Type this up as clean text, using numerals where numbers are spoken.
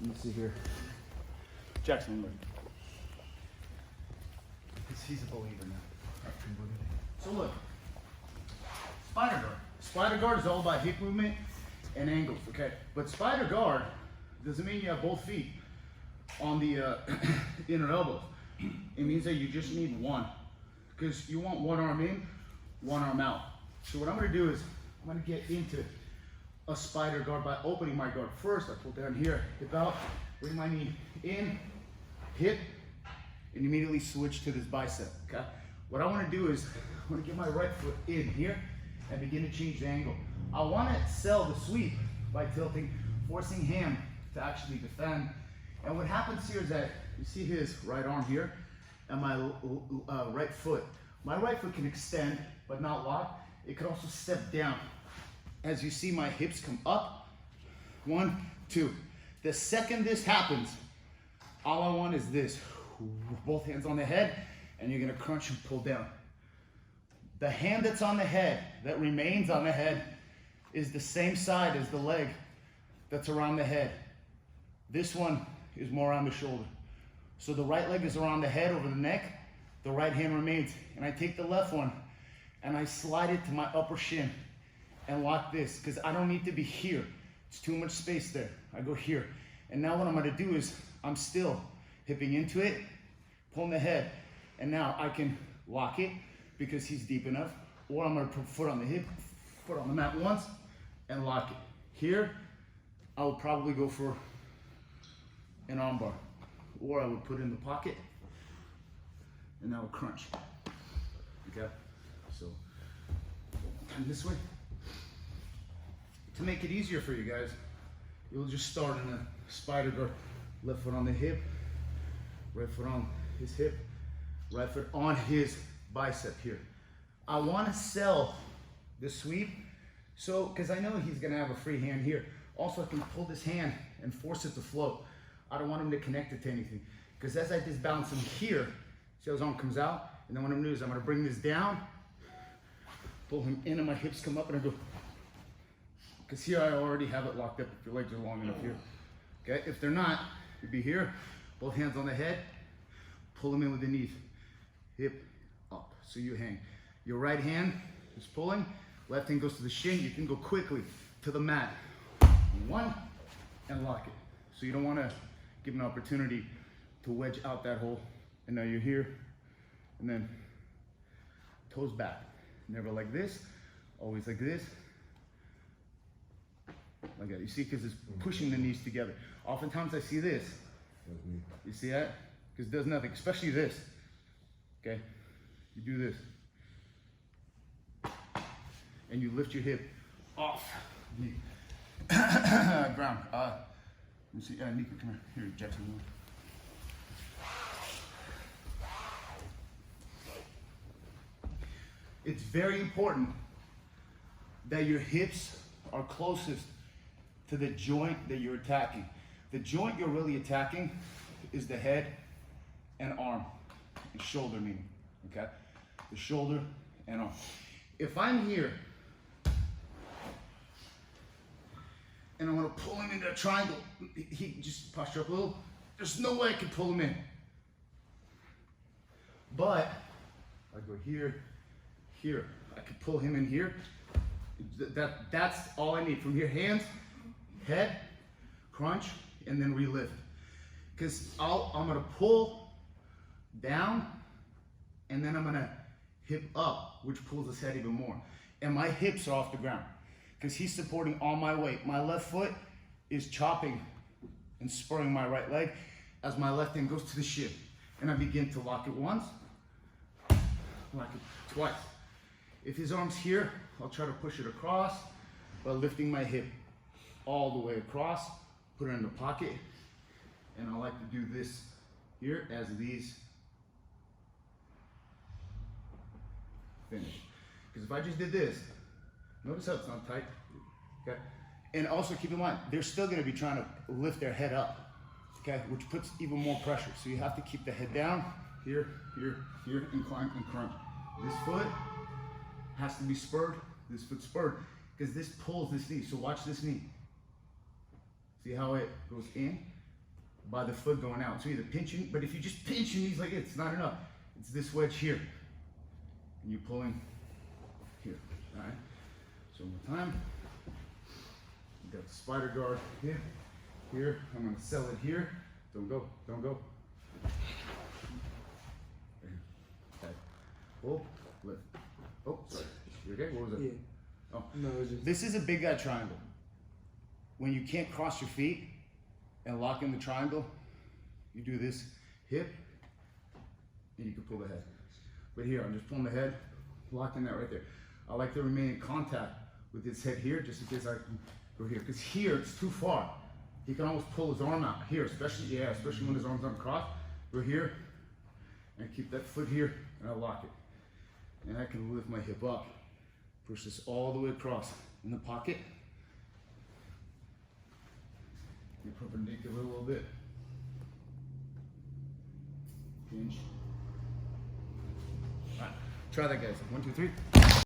Let me see here. Jackson, look. He's a believer now. So look, spider guard. Spider guard is all about hip movement and angles, okay? But spider guard doesn't mean you have both feet on the inner elbows. It means that you just need one, because you want one arm in, one arm out. So what I'm gonna do is, I'm gonna get into a spider guard by opening my guard. First, I pull down here, hip out, bring my knee in, hip, and immediately switch to this bicep, okay? What I wanna do is, I wanna get my right foot in here and begin to change the angle. I wanna sell the sweep by tilting, forcing him to actually defend. And what happens here is that, you see his right arm here, and my right foot. My right foot can extend, but not lock. It could also step down. As you see my hips come up, 1, 2. The second this happens, all I want is this. Both hands on the head, and you're gonna crunch and pull down. The hand that's on the head, that remains on the head, is the same side as the leg that's around the head. This one is more around the shoulder. So the right leg is around the head over the neck, the right hand remains. And I take the left one and I slide it to my upper shin and lock this, because I don't need to be here. It's too much space there. I go here. And now what I'm gonna do is, I'm still hipping into it, pulling the head, and now I can lock it because he's deep enough, or I'm gonna put foot on the hip, foot on the mat once, and lock it. Here, I would probably go for an arm bar, or I would put it in the pocket, and I would crunch. Okay, so, and this way. To make it easier for you guys, you'll just start in a spider guard. Left foot on the hip, right foot on his hip, right foot on his bicep here. I want to sell the sweep, so, because I know he's gonna have a free hand here. Also, I can pull this hand and force it to float. I don't want him to connect it to anything, because as I disbalance him here, see how his arm comes out, and then what I'm gonna do is I'm gonna bring this down, pull him in, and my hips come up, and I go, because here I already have it locked up if your legs are long enough here. Okay, if they're not, you'd be here, both hands on the head, pull them in with the knees, hip up, so you hang. Your right hand is pulling, left hand goes to the shin, you can go quickly to the mat. 1, and lock it. So you don't wanna give an opportunity to wedge out that hole. And now you're here, and then toes back. Never like this, always like this. Like that, you see, because it's pushing the knees together. Oftentimes I see this. You see that? Because it does nothing, especially this. Okay, you do this. And you lift your hip off the ground. Let me see, Nico, come here. Here, Jackson. It's very important that your hips are closest to the joint that you're attacking. The joint you're really attacking is the head and arm, and shoulder meaning, okay? The shoulder and arm. If I'm here, and I want to pull him into a triangle, he just posture up a little, there's no way I can pull him in. But I go here, here. I can pull him in here. That's all I need. From here, hands, head, crunch, and then relift. Because I'm gonna pull down, and then I'm gonna hip up, which pulls his head even more. And my hips are off the ground, because he's supporting all my weight. My left foot is chopping and spurring my right leg as my left hand goes to the shin. And I begin to lock it once, lock it twice. If his arm's here, I'll try to push it across by lifting my hip all the way across, put it in the pocket, and I like to do this here as these finish. Because if I just did this, notice how it's not tight, okay? And also keep in mind, they're still gonna be trying to lift their head up, okay? Which puts even more pressure. So you have to keep the head down, here, here, here, incline and crunch. This foot has to be spurred, this foot spurred, because this pulls this knee. So watch this knee. See how it goes in by the foot going out. So either pinching, but if you just pinch your knees like it, it's not enough. It's this wedge here. And you're pulling here, all right? So one more time. You got the spider guard here, here. I'm gonna sell it here. Don't go, don't go. Okay, pull, lift. Oh, sorry. You okay? What was it? Yeah. Oh, no, it's just... This is a big guy triangle. When you can't cross your feet and lock in the triangle, you do this hip, and you can pull the head. But here, I'm just pulling the head, locking that right there. I like to remain in contact with this head here, just in case I can go here. Because here, it's too far. He can almost pull his arm out here, especially when his arm's uncrossed. Go here, and keep that foot here, and I lock it. And I can lift my hip up, push this all the way across in the pocket. You're perpendicular a little bit. Hinge. All right, try that, guys. 1, 2, 3.